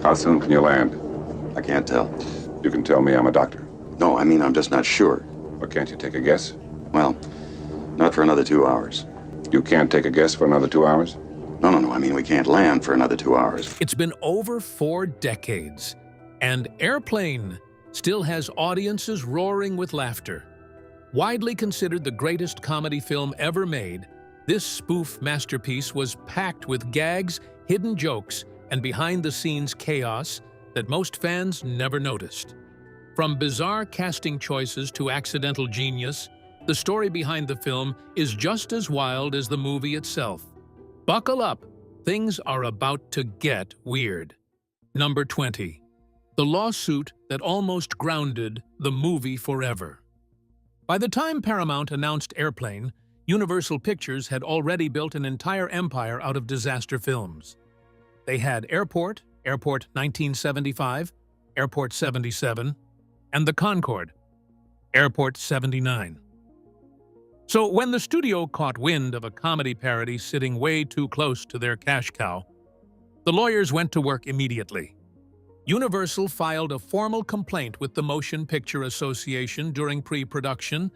How soon can you land? I can't tell. You can tell me I'm a doctor. No, I mean, I'm just not sure. Or can't you take a guess? Well, not for another 2 hours. You can't take a guess for another 2 hours? No. I mean, we can't land for another 2 hours. It's been over 4 decades, and Airplane still has audiences roaring with laughter. Widely considered the greatest comedy film ever made, this spoof masterpiece was packed with gags, hidden jokes, and behind-the-scenes chaos that most fans never noticed. From bizarre casting choices to accidental genius, the story behind the film is just as wild as the movie itself. Buckle up, things are about to get weird. Number 20. The lawsuit that almost grounded the movie forever. By the time Paramount announced Airplane, Universal Pictures had already built an entire empire out of disaster films. They had Airport, Airport 1975, Airport 77, and The Concorde, Airport 79. So when the studio caught wind of a comedy parody sitting way too close to their cash cow, the lawyers went to work immediately. Universal filed a formal complaint with the Motion Picture Association during pre-production,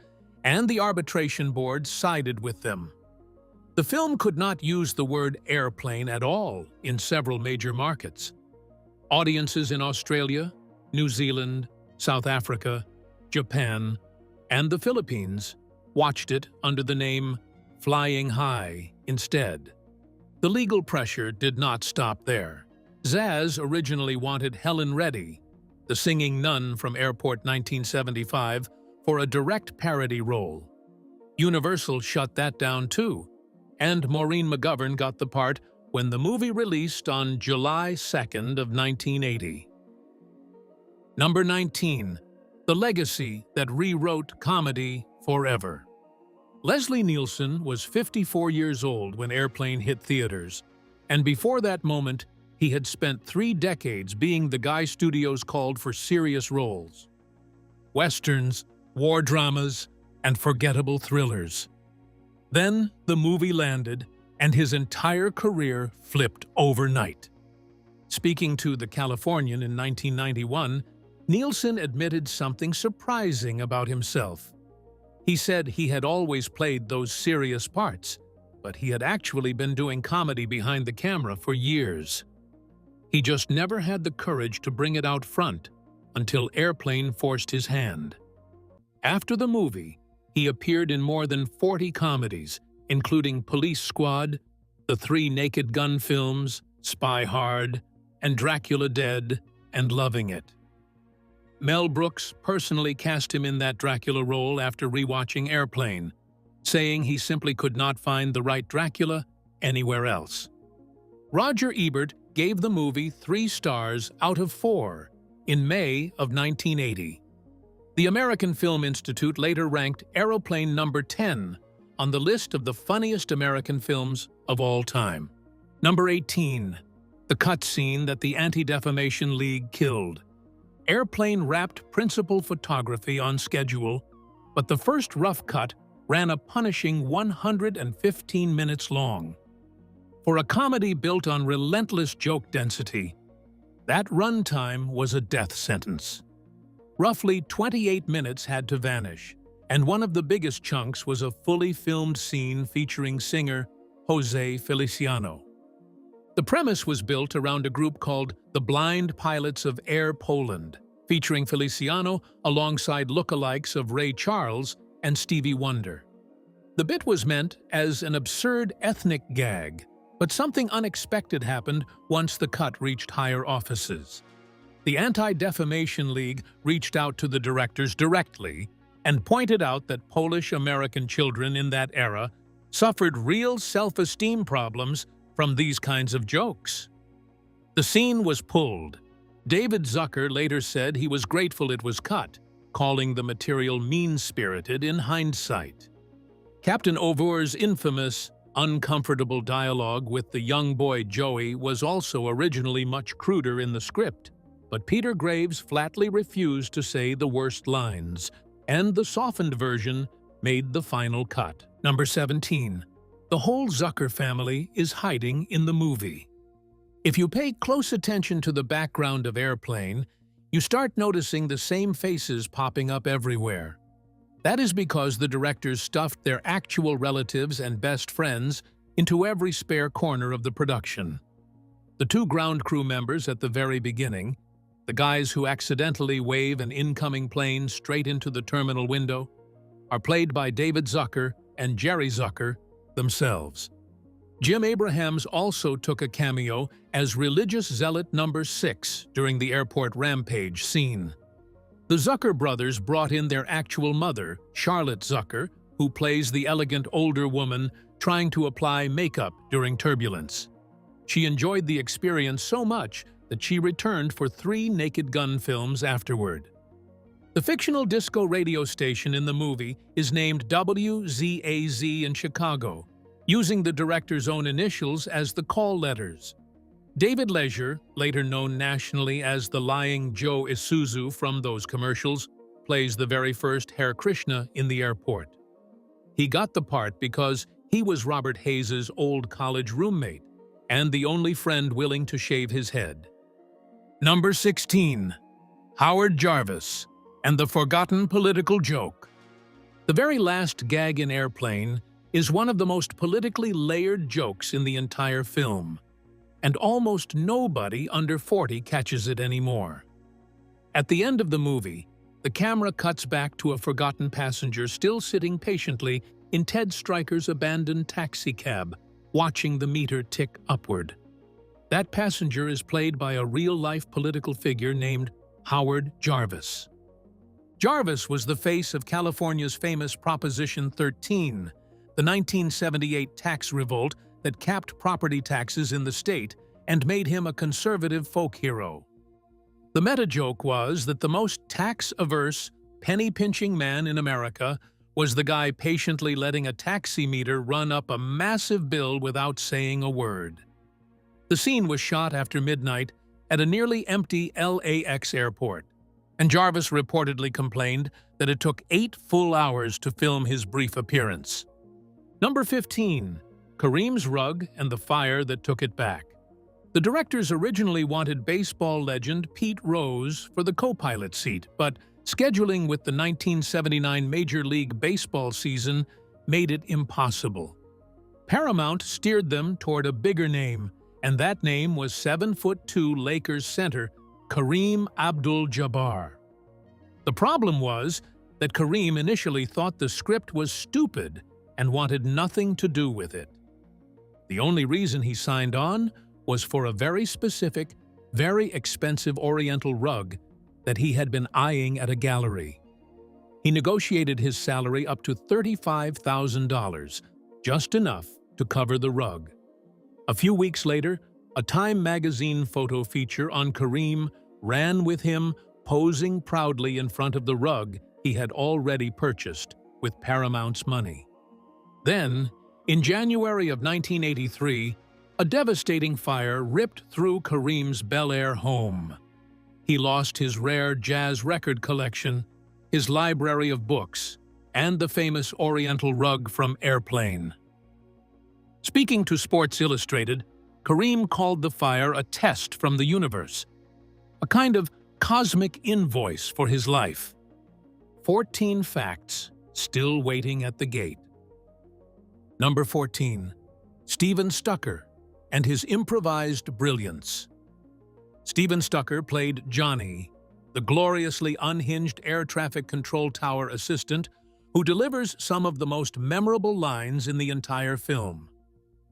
and the arbitration board sided with them. The film could not use the word airplane at all in several major markets. Audiences in Australia, New Zealand, South Africa, Japan, and the Philippines watched it under the name Flying High instead. The legal pressure did not stop there. Zaz originally wanted Helen Reddy, the singing nun from Airport 1975, for a direct parody role. Universal shut that down too, and Maureen McGovern got the part when the movie released on July 2nd of 1980. Number 19. The legacy that rewrote comedy forever. Leslie Nielsen was 54 years old when Airplane hit theaters, and before that moment, he had spent 3 decades being the guy studios called for serious roles. Westerns, war dramas, and forgettable thrillers. Then the movie landed, and his entire career flipped overnight. Speaking to The Californian in 1991, Nielsen admitted something surprising about himself. He said he had always played those serious parts, but he had actually been doing comedy behind the camera for years. He just never had the courage to bring it out front until Airplane forced his hand. After the movie, he appeared in more than 40 comedies, including Police Squad, the 3 Naked Gun films, Spy Hard, and Dracula Dead, and Loving It. Mel Brooks personally cast him in that Dracula role after rewatching Airplane, saying he simply could not find the right Dracula anywhere else. Roger Ebert gave the movie 3 stars out of 4 in May of 1980. The American Film Institute later ranked Airplane number 10 on the list of the funniest American films of all time. Number 18. The cut scene that the Anti-Defamation League killed. Airplane wrapped principal photography on schedule, but the first rough cut ran a punishing 115 minutes long. For a comedy built on relentless joke density, that runtime was a death sentence. Roughly 28 minutes had to vanish, and one of the biggest chunks was a fully filmed scene featuring singer Jose Feliciano. The premise was built around a group called the Blind Pilots of Air Poland, featuring Feliciano alongside lookalikes of Ray Charles and Stevie Wonder. The bit was meant as an absurd ethnic gag, but something unexpected happened once the cut reached higher offices. The Anti-Defamation League reached out to the directors directly and pointed out that Polish-American children in that era suffered real self-esteem problems from these kinds of jokes. The scene was pulled. David Zucker later said he was grateful it was cut, calling the material mean-spirited in hindsight. Captain Over's infamous, uncomfortable dialogue with the young boy Joey was also originally much cruder in the script, but Peter Graves flatly refused to say the worst lines, and the softened version made the final cut. Number 17. The whole Zucker family is hiding in the movie. If you pay close attention to the background of Airplane, you start noticing the same faces popping up everywhere. That is because the directors stuffed their actual relatives and best friends into every spare corner of the production. The two ground crew members at the very beginning, the guys who accidentally wave an incoming plane straight into the terminal window, are played by David Zucker and Jerry Zucker themselves. Jim Abrahams also took a cameo as religious zealot number 6 during the airport rampage scene. The Zucker brothers brought in their actual mother, Charlotte Zucker, who plays the elegant older woman trying to apply makeup during turbulence. She enjoyed the experience so much that she returned for 3 Naked Gun films afterward. The fictional disco radio station in the movie is named WZAZ in Chicago, using the director's own initials as the call letters. David Leisure, later known nationally as the lying Joe Isuzu from those commercials, plays the very first Hare Krishna in the airport. He got the part because he was Robert Hayes' old college roommate and the only friend willing to shave his head. Number 16. Howard Jarvis and the Forgotten Political Joke. The very last gag in Airplane is one of the most politically layered jokes in the entire film, and almost nobody under 40 catches it anymore. At the end of the movie, the camera cuts back to a forgotten passenger still sitting patiently in Ted Stryker's abandoned taxicab, watching the meter tick upward. That passenger is played by a real-life political figure named Howard Jarvis. Jarvis was the face of California's famous Proposition 13, the 1978 tax revolt that capped property taxes in the state and made him a conservative folk hero. The meta-joke was that the most tax-averse, penny-pinching man in America was the guy patiently letting a taxi meter run up a massive bill without saying a word. The scene was shot after midnight at a nearly empty LAX airport, and Jarvis reportedly complained that it took 8 full hours to film his brief appearance. Number 15. Kareem's Rug and the Fire That Took It Back. The directors originally wanted baseball legend Pete Rose for the co-pilot seat, but scheduling with the 1979 Major League Baseball season made it impossible. Paramount steered them toward a bigger name, and that name was 7'2" Lakers center Kareem Abdul-Jabbar. The problem was that Kareem initially thought the script was stupid and wanted nothing to do with it. The only reason he signed on was for a very specific, very expensive Oriental rug that he had been eyeing at a gallery. He negotiated his salary up to $35,000, just enough to cover the rug. A few weeks later, a Time magazine photo feature on Kareem ran with him posing proudly in front of the rug he had already purchased with Paramount's money. Then, in January of 1983, a devastating fire ripped through Kareem's Bel Air home. He lost his rare jazz record collection, his library of books, and the famous Oriental rug from Airplane. Speaking to Sports Illustrated, Kareem called the fire a test from the universe, a kind of cosmic invoice for his life. 14 facts still waiting at the gate. Number 14. Steven Stucker and his improvised brilliance. Steven Stucker played Johnny, the gloriously unhinged air traffic control tower assistant who delivers some of the most memorable lines in the entire film.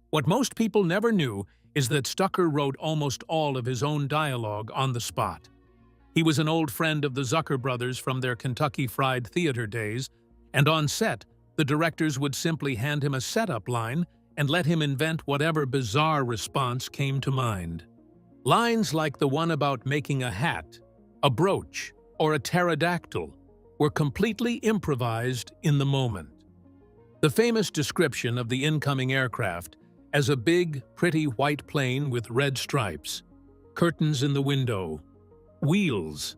What most people never knew is that Stucker wrote almost all of his own dialogue on the spot. He was an old friend of the Zucker brothers from their Kentucky Fried Theater days, and on set, the directors would simply hand him a setup line and let him invent whatever bizarre response came to mind. Lines like the one about making a hat, a brooch, or a pterodactyl were completely improvised in the moment. The famous description of the incoming aircraft as a big, pretty white plane with red stripes, curtains in the window, wheels,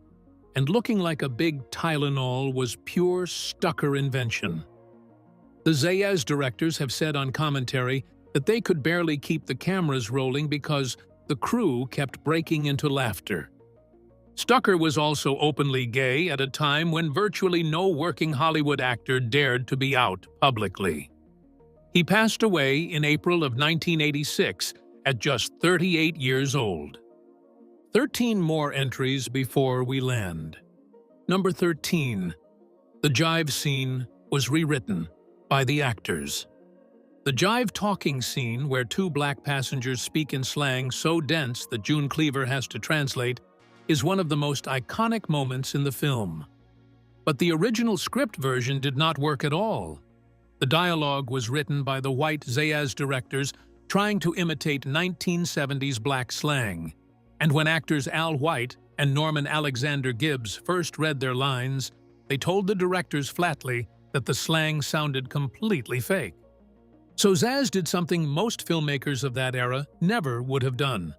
and looking like a big Tylenol was pure Stucker invention. The Zayas directors have said on commentary that they could barely keep the cameras rolling because the crew kept breaking into laughter. Stucker was also openly gay at a time when virtually no working Hollywood actor dared to be out publicly. He passed away in April of 1986 at just 38 years old. 13 more entries before we land. Number 13. The jive scene was rewritten by the actors. The jive talking scene, where two black passengers speak in slang so dense that June Cleaver has to translate, is one of the most iconic moments in the film. But the original script version did not work at all. The dialogue was written by the white Zayas directors trying to imitate 1970s black slang. And when actors Al White and Norman Alexander Gibbs first read their lines, they told the directors flatly that the slang sounded completely fake. So Zaz did something most filmmakers of that era never would have done.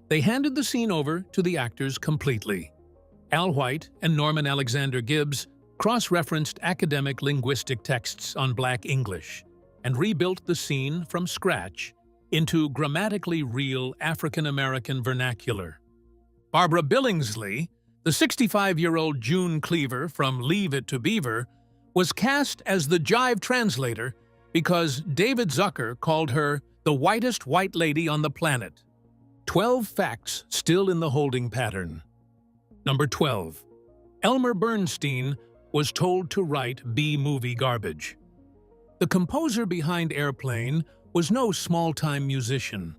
They handed the scene over to the actors completely. Al White and Norman Alexander Gibbs cross-referenced academic linguistic texts on Black English and rebuilt the scene from scratch into grammatically real African-American vernacular. Barbara Billingsley, the 65-year-old June Cleaver from Leave It to Beaver, was cast as the jive translator because David Zucker called her the whitest white lady on the planet. 12 facts still in the holding pattern. Number 12. Elmer Bernstein was told to write B-movie garbage. The composer behind Airplane was no small-time musician.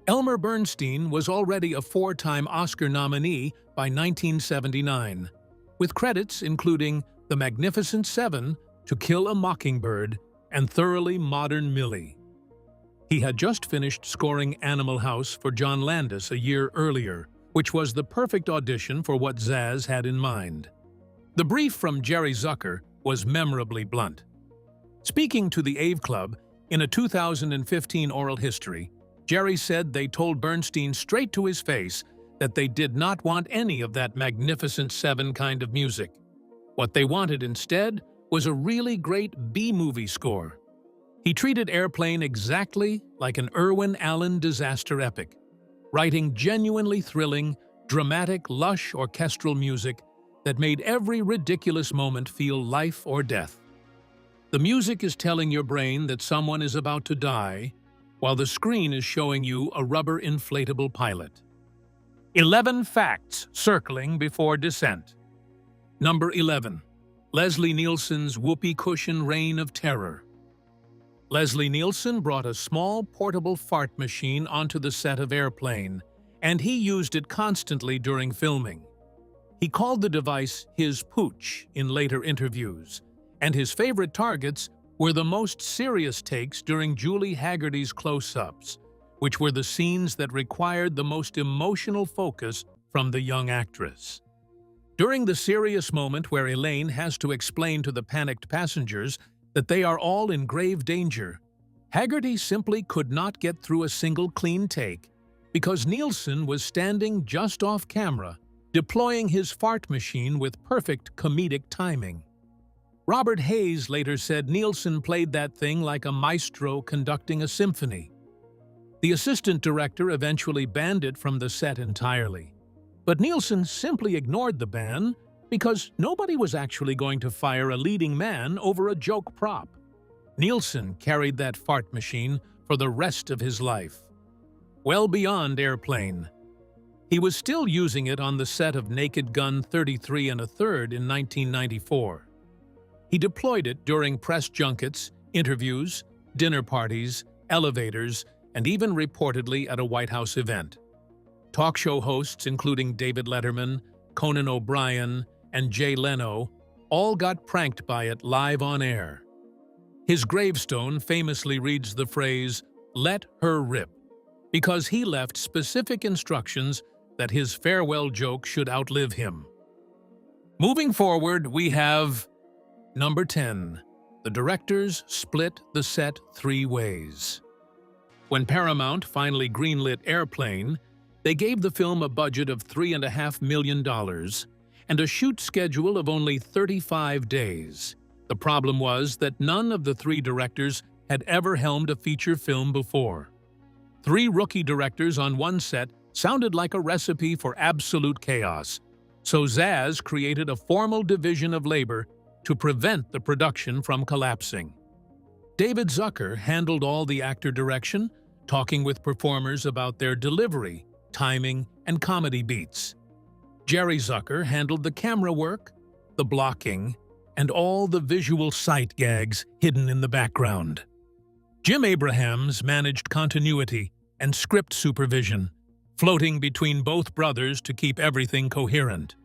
Elmer Bernstein was already a 4-time Oscar nominee by 1979, with credits including The Magnificent Seven, To Kill a Mockingbird, and Thoroughly Modern Millie. He had just finished scoring Animal House for John Landis a year earlier, which was the perfect audition for what Zaz had in mind. The brief from Jerry Zucker was memorably blunt. Speaking to the AVE Club in a 2015 oral history, Jerry said they told Bernstein straight to his face that they did not want any of that Magnificent Seven kind of music. What they wanted instead was a really great B-movie score. He treated Airplane exactly like an Irwin Allen disaster epic, writing genuinely thrilling, dramatic, lush orchestral music that made every ridiculous moment feel life or death. The music is telling your brain that someone is about to die, while the screen is showing you a rubber inflatable pilot. 11 facts circling before descent. Number 11. Leslie Nielsen's whoopee cushion reign of terror. Leslie Nielsen brought a small portable fart machine onto the set of Airplane, and he used it constantly during filming. He called the device his pooch in later interviews, and his favorite targets were the most serious takes during Julie Hagerty's close-ups, which were the scenes that required the most emotional focus from the young actress. During the serious moment where Elaine has to explain to the panicked passengers that they are all in grave danger, Hagerty simply could not get through a single clean take because Nielsen was standing just off camera, deploying his fart machine with perfect comedic timing. Robert Hayes later said Nielsen played that thing like a maestro conducting a symphony. The assistant director eventually banned it from the set entirely, but Nielsen simply ignored the ban because nobody was actually going to fire a leading man over a joke prop. Nielsen carried that fart machine for the rest of his life, well beyond Airplane. He was still using it on the set of Naked Gun 33 1/3 in 1994. He deployed it during press junkets, interviews, dinner parties, elevators, and even reportedly at a White House event. Talk show hosts including David Letterman, Conan O'Brien, and Jay Leno all got pranked by it live on air. His gravestone famously reads the phrase, "Let her rip," because he left specific instructions that his farewell joke should outlive him. Moving forward, we have Number 10. The directors split the set 3 ways. When Paramount finally greenlit Airplane, they gave the film a budget of $3.5 million and a shoot schedule of only 35 days. The problem was that none of the 3 directors had ever helmed a feature film before. 3 rookie directors on one set sounded like a recipe for absolute chaos, so Zaz created a formal division of labor to prevent the production from collapsing. David Zucker handled all the actor direction, talking with performers about their delivery, timing, and comedy beats. Jerry Zucker handled the camera work, the blocking, and all the visual sight gags hidden in the background. Jim Abrahams managed continuity and script supervision, floating between both brothers to keep everything coherent.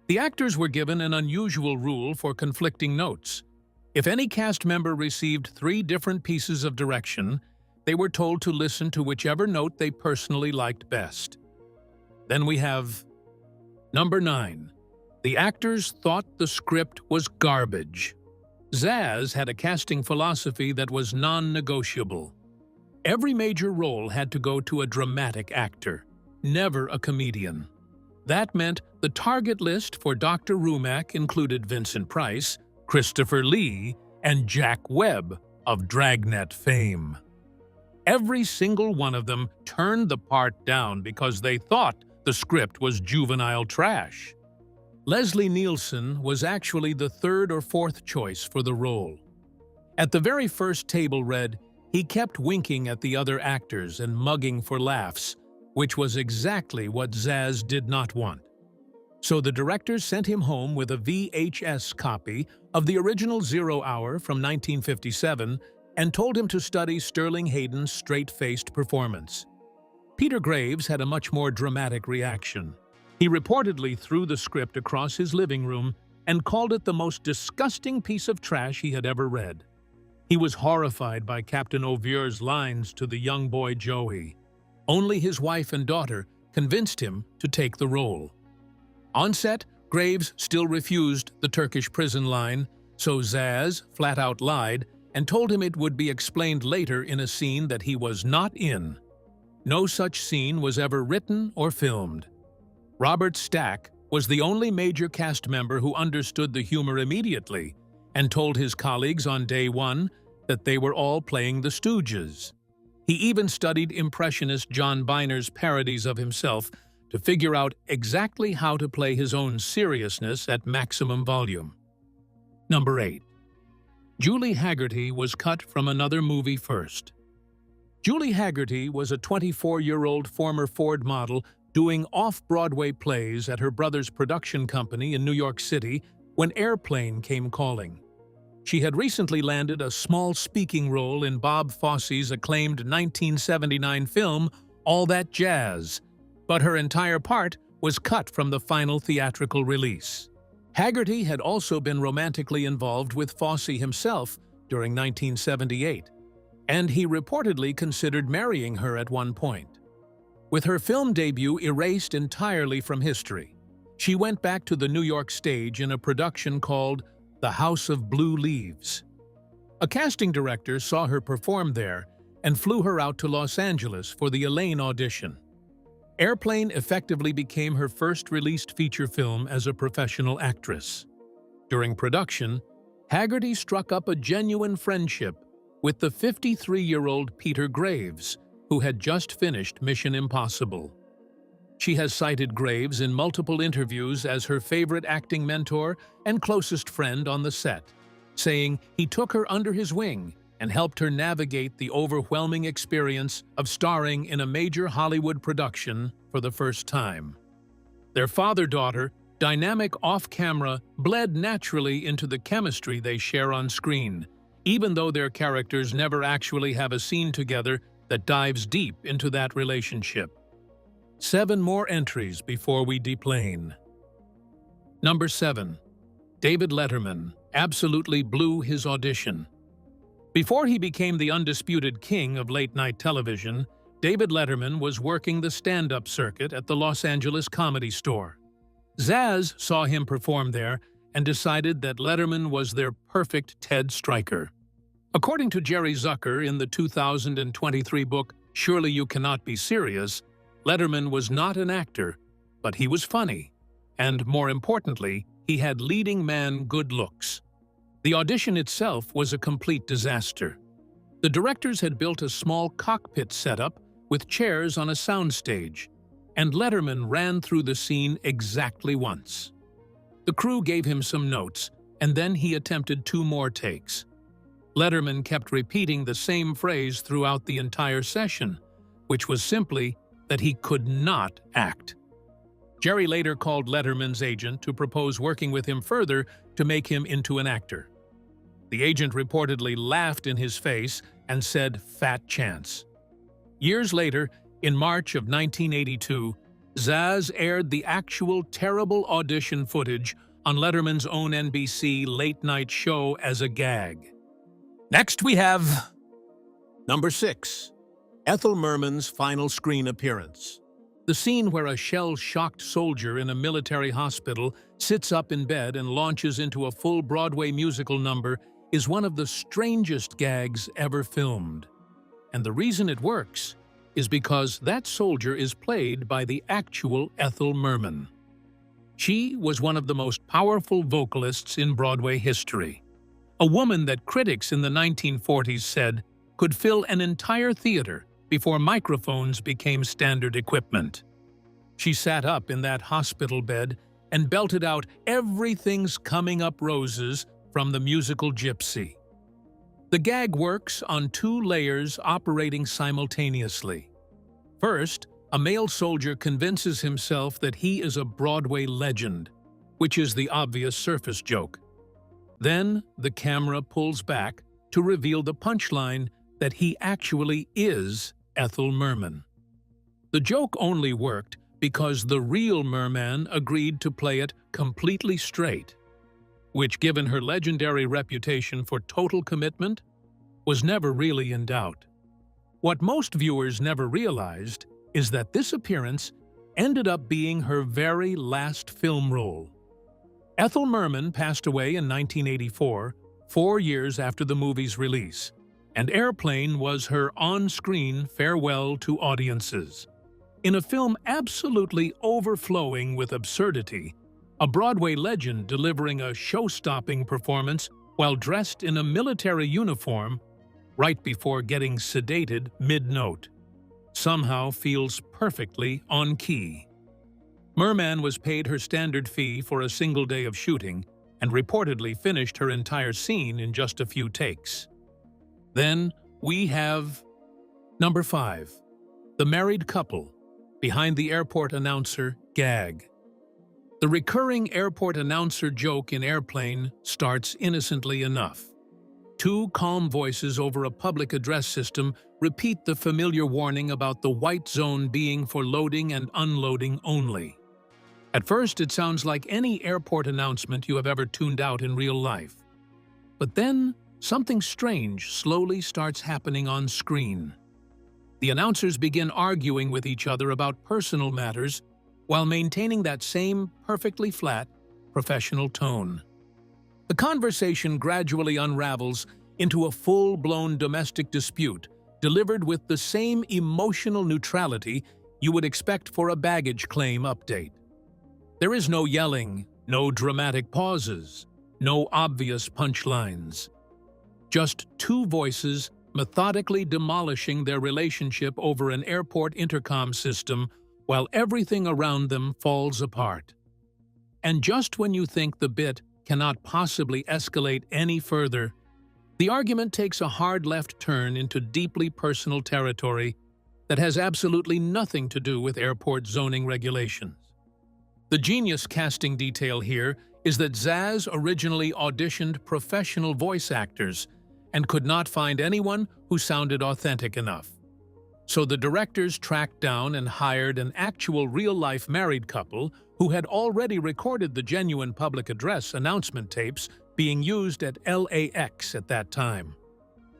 The actors were given an unusual rule for conflicting notes. If any cast member received 3 different pieces of direction, they were told to listen to whichever note they personally liked best. Then we have number 9. The actors thought the script was garbage. Zaz had a casting philosophy that was non-negotiable. Every major role had to go to a dramatic actor, never a comedian. That meant the target list for Dr. Rumack included Vincent Price, Christopher Lee, and Jack Webb of Dragnet fame. Every single one of them turned the part down because they thought the script was juvenile trash. Leslie Nielsen was actually the 3rd or 4th choice for the role. At the very first table read, he kept winking at the other actors and mugging for laughs, which was exactly what Zaz did not want. So the director sent him home with a VHS copy of the original 0 Hour from 1957 and told him to study Sterling Hayden's straight-faced performance. Peter Graves had a much more dramatic reaction. He reportedly threw the script across his living room and called it the most disgusting piece of trash he had ever read. He was horrified by Captain Oviere's lines to the young boy Joey. Only his wife and daughter convinced him to take the role. On set, Graves still refused the Turkish prison line, so Zaz flat out lied and told him it would be explained later in a scene that he was not in. No such scene was ever written or filmed. Robert Stack was the only major cast member who understood the humor immediately and told his colleagues on day 1 that they were all playing the Stooges. He even studied Impressionist John Byner's parodies of himself to figure out exactly how to play his own seriousness at maximum volume. Number 8. Julie Hagerty was cut from another movie first. Julie Hagerty was a 24-year-old former Ford model doing off-Broadway plays at her brother's production company in New York City when Airplane came calling. She had recently landed a small speaking role in Bob Fosse's acclaimed 1979 film, All That Jazz, but her entire part was cut from the final theatrical release. Hagerty had also been romantically involved with Fosse himself during 1978, and he reportedly considered marrying her at one point. With her film debut erased entirely from history, she went back to the New York stage in a production called The House of Blue Leaves. A casting director saw her perform there and flew her out to Los Angeles for the Elaine audition. Airplane effectively became her first released feature film as a professional actress. During production, Hagerty struck up a genuine friendship with the 53-year-old Peter Graves, who had just finished Mission Impossible. She has cited Graves in multiple interviews as her favorite acting mentor and closest friend on the set, saying he took her under his wing and helped her navigate the overwhelming experience of starring in a major Hollywood production for the first time. Their father-daughter dynamic off-camera bled naturally into the chemistry they share on screen, even though their characters never actually have a scene together that dives deep into that relationship. 7 more entries before we deplane. Number 7. David Letterman absolutely blew his audition. Before he became the undisputed king of late-night television, David Letterman was working the stand-up circuit at the Los Angeles Comedy Store. Zaz saw him perform there and decided that Letterman was their perfect Ted Stryker. According to Jerry Zucker in the 2023 book Surely You Cannot Be Serious, Letterman was not an actor, but he was funny, and more importantly, he had leading man good looks. The audition itself was a complete disaster. The directors had built a small cockpit setup with chairs on a soundstage, and Letterman ran through the scene exactly once. The crew gave him some notes, and then he attempted 2 more takes. Letterman kept repeating the same phrase throughout the entire session, which was simply that he could not act. Jerry later called Letterman's agent to propose working with him further to make him into an actor. The agent reportedly laughed in his face and said, "Fat chance." Years later, in March of 1982, Zaz aired the actual terrible audition footage on Letterman's own NBC late-night show as a gag. Next we have number 6, Ethel Merman's final screen appearance. The scene where a shell-shocked soldier in a military hospital sits up in bed and launches into a full Broadway musical number is one of the strangest gags ever filmed. And the reason it works is because that soldier is played by the actual Ethel Merman. She was one of the most powerful vocalists in Broadway history. A woman that critics in the 1940s said could fill an entire theater before microphones became standard equipment. She sat up in that hospital bed and belted out "Everything's Coming Up Roses" from the musical Gypsy. The gag works on 2 layers operating simultaneously. First, a male soldier convinces himself that he is a Broadway legend, which is the obvious surface joke. Then, the camera pulls back to reveal the punchline that he actually is Ethel Merman. The joke only worked because the real Merman agreed to play it completely straight, which, given her legendary reputation for total commitment, was never really in doubt. What most viewers never realized is that this appearance ended up being her very last film role. Ethel Merman passed away in 1984, 4 years after the movie's release, and Airplane was her on-screen farewell to audiences. In a film absolutely overflowing with absurdity, a Broadway legend delivering a show-stopping performance while dressed in a military uniform right before getting sedated mid-note somehow feels perfectly on key. Merman was paid her standard fee for a single day of shooting and reportedly finished her entire scene in just a few takes. Then we have number 5, the married couple behind the airport announcer gag. The recurring airport announcer joke in Airplane starts innocently enough. 2 calm voices over a public address system repeat the familiar warning about the white zone being for loading and unloading only. At first, it sounds like any airport announcement you have ever tuned out in real life. But then, something strange slowly starts happening on screen. The announcers begin arguing with each other about personal matters while maintaining that same perfectly flat, professional tone. The conversation gradually unravels into a full-blown domestic dispute delivered with the same emotional neutrality you would expect for a baggage claim update. There is no yelling, no dramatic pauses, no obvious punchlines. Just 2 voices methodically demolishing their relationship over an airport intercom system while everything around them falls apart. And just when you think the bit cannot possibly escalate any further, the argument takes a hard left turn into deeply personal territory that has absolutely nothing to do with airport zoning regulations. The genius casting detail here is that Zaz originally auditioned professional voice actors and could not find anyone who sounded authentic enough. So the directors tracked down and hired an actual real-life married couple who had already recorded the genuine public address announcement tapes being used at LAX at that time.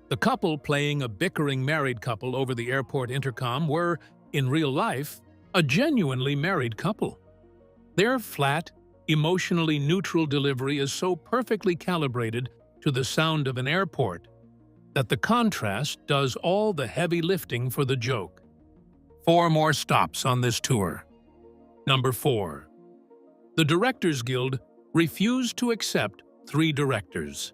The couple playing a bickering married couple over the airport intercom were, in real life, a genuinely married couple. Their flat, emotionally neutral delivery is so perfectly calibrated to the sound of an airport that the contrast does all the heavy lifting for the joke. 4 more stops on this tour. Number 4. The Directors Guild refused to accept 3 directors.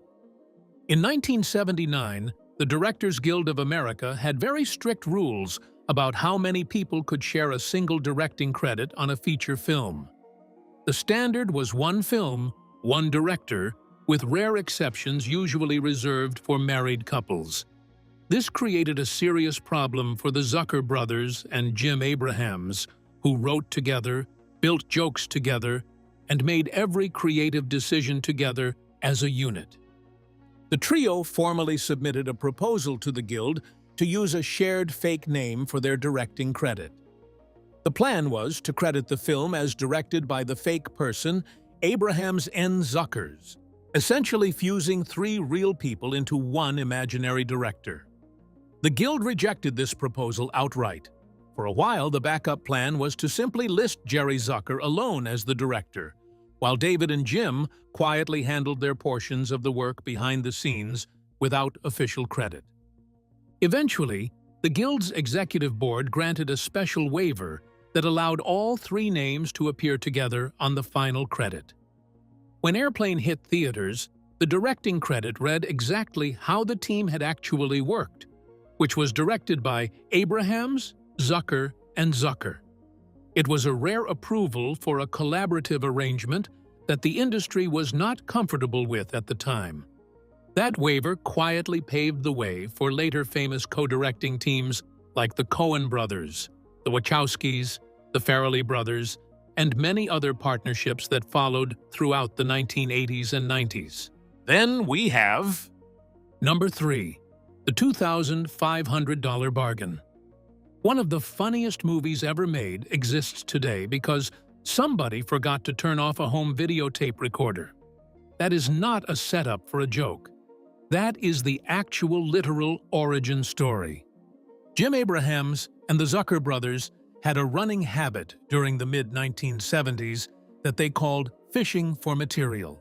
In 1979, the Directors Guild of America had very strict rules about how many people could share a single directing credit on a feature film. The standard was one film, one director, with rare exceptions usually reserved for married couples. This created a serious problem for the Zucker brothers and Jim Abrahams, who wrote together, built jokes together, and made every creative decision together as a unit. The trio formally submitted a proposal to the Guild to use a shared fake name for their directing credit. The plan was to credit the film as directed by the fake person, Abrahams N. Zuckers, essentially fusing three real people into one imaginary director. The Guild rejected this proposal outright. For a while, the backup plan was to simply list Jerry Zucker alone as the director, while David and Jim quietly handled their portions of the work behind the scenes without official credit. Eventually, the Guild's executive board granted a special waiver that allowed all three names to appear together on the final credit. When Airplane hit theaters, the directing credit read exactly how the team had actually worked, which was directed by Abrahams, Zucker, and Zucker. It was a rare approval for a collaborative arrangement that the industry was not comfortable with at the time. That waiver quietly paved the way for later famous co-directing teams like the Coen brothers, the Wachowskis, the Farrelly brothers, and many other partnerships that followed throughout the 1980s and 90s. Then we have number 3, the $2,500 bargain. One of the funniest movies ever made exists today because somebody forgot to turn off a home videotape recorder. That is not a setup for a joke. That is the actual literal origin story. Jim Abrahams and the Zucker brothers had a running habit during the mid-1970s that they called fishing for material.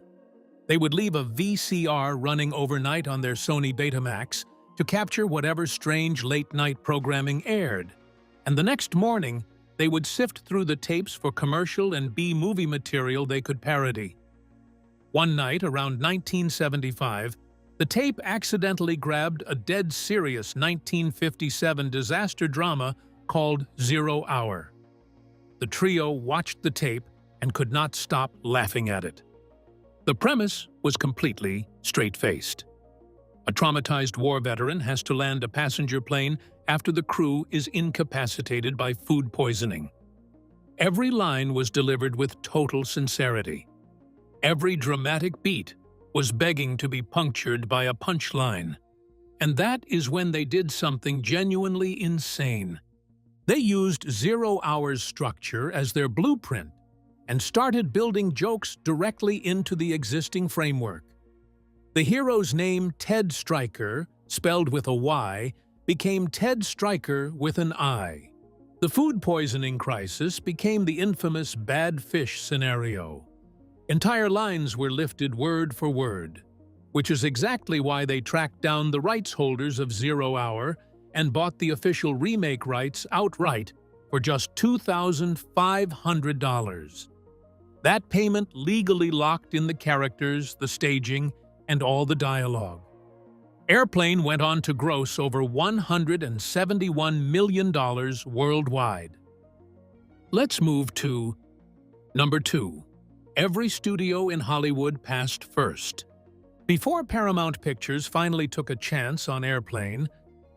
They would leave a VCR running overnight on their Sony Betamax to capture whatever strange late-night programming aired, and the next morning they would sift through the tapes for commercial and B-movie material they could parody. One night, around 1975, the tape accidentally grabbed a dead-serious 1957 disaster drama called 0 Hour. The trio watched the tape and could not stop laughing at it. The premise was completely straight-faced. A traumatized war veteran has to land a passenger plane after the crew is incapacitated by food poisoning. Every line was delivered with total sincerity. Every dramatic beat was begging to be punctured by a punchline. And that is when they did something genuinely insane. They used 0 Hour's structure as their blueprint and started building jokes directly into the existing framework. The hero's name, Ted Stryker, spelled with a Y, became Ted Stryker with an I. The food poisoning crisis became the infamous bad fish scenario. Entire lines were lifted word for word, which is exactly why they tracked down the rights holders of 0 Hour and bought the official remake rights outright for just $2,500. That payment legally locked in the characters, the staging, and all the dialogue. Airplane went on to gross over $171 million worldwide. Let's move to number 2. Every studio in Hollywood passed first. Before Paramount Pictures finally took a chance on Airplane,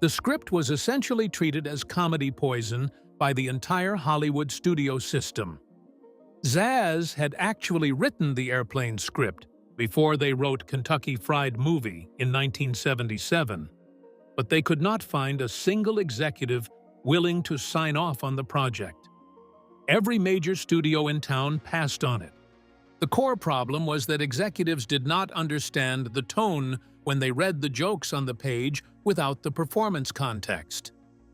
the script was essentially treated as comedy poison by the entire Hollywood studio system. Zaz had actually written the Airplane script before they wrote Kentucky Fried Movie in 1977, but they could not find a single executive willing to sign off on the project. Every major studio in town passed on it. The core problem was that executives did not understand the tone when they read the jokes on the page without the performance context.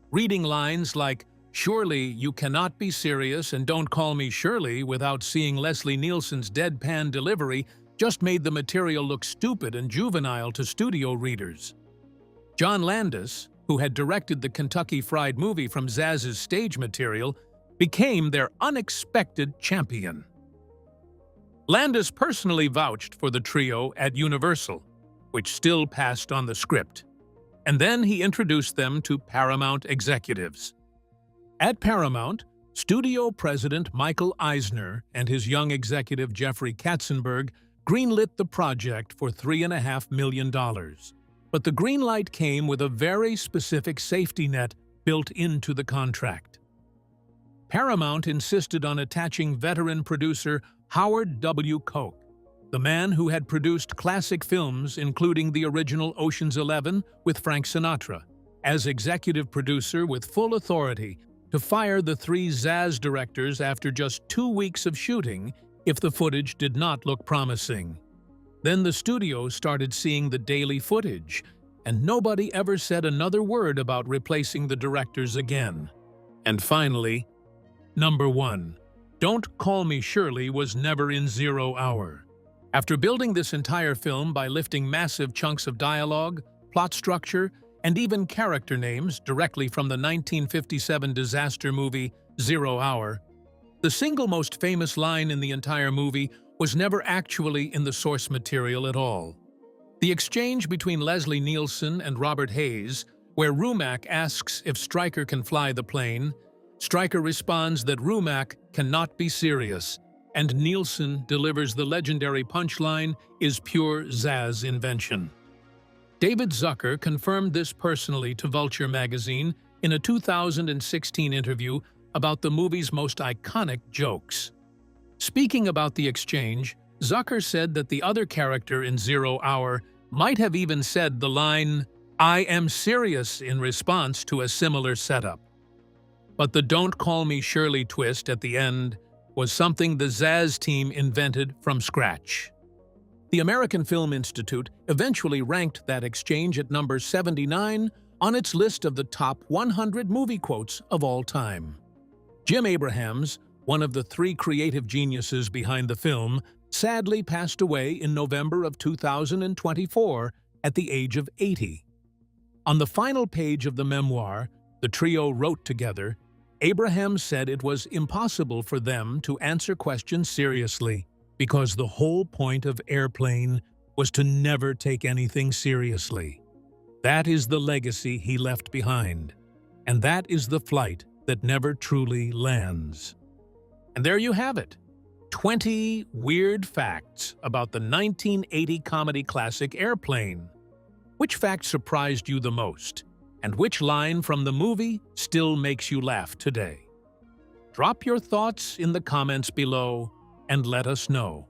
Reading lines like, "Surely you cannot be serious and don't call me Shirley" without seeing Leslie Nielsen's deadpan delivery just made the material look stupid and juvenile to studio readers. John Landis, who had directed the Kentucky Fried Movie from Zaz's stage material, became their unexpected champion. Landis personally vouched for the trio at Universal, which still passed on the script, and then he introduced them to Paramount executives. At Paramount, studio president Michael Eisner and his young executive Jeffrey Katzenberg greenlit the project for $3.5 million. But the green light came with a very specific safety net built into the contract. Paramount insisted on attaching veteran producer Howard W. Koch, the man who had produced classic films including the original Ocean's 11 with Frank Sinatra, as executive producer with full authority to fire the three Zaz directors after just 2 weeks of shooting if the footage did not look promising. Then the studio started seeing the daily footage, and nobody ever said another word about replacing the directors again. And finally, number 1. Don't Call Me Shirley was never in 0 hour. After building this entire film by lifting massive chunks of dialogue, plot structure, and even character names directly from the 1957 disaster movie 0 Hour, the single most famous line in the entire movie was never actually in the source material at all. The exchange between Leslie Nielsen and Robert Hayes, where Rumack asks if Stryker can fly the plane, Stryker responds that Rumack cannot be serious, and Nielsen delivers the legendary punchline, is pure Zaz invention. David Zucker confirmed this personally to Vulture magazine in a 2016 interview about the movie's most iconic jokes. Speaking about the exchange, Zucker said that the other character in 0 Hour might have even said the line, "I am serious," in response to a similar setup. But the "Don't Call Me Shirley" twist at the end was something the Zaz team invented from scratch. The American Film Institute eventually ranked that exchange at number 79 on its list of the top 100 movie quotes of all time. Jim Abrahams, one of the 3 creative geniuses behind the film, sadly passed away in November of 2024 at the age of 80. On the final page of the memoir the trio wrote together, Abrahams said it was impossible for them to answer questions seriously because the whole point of Airplane was to never take anything seriously. That is the legacy he left behind, and that is the flight that never truly lands. And there you have it, 20 weird facts about the 1980 comedy classic Airplane. Which fact surprised you the most? And which line from the movie still makes you laugh today? Drop your thoughts in the comments below and let us know.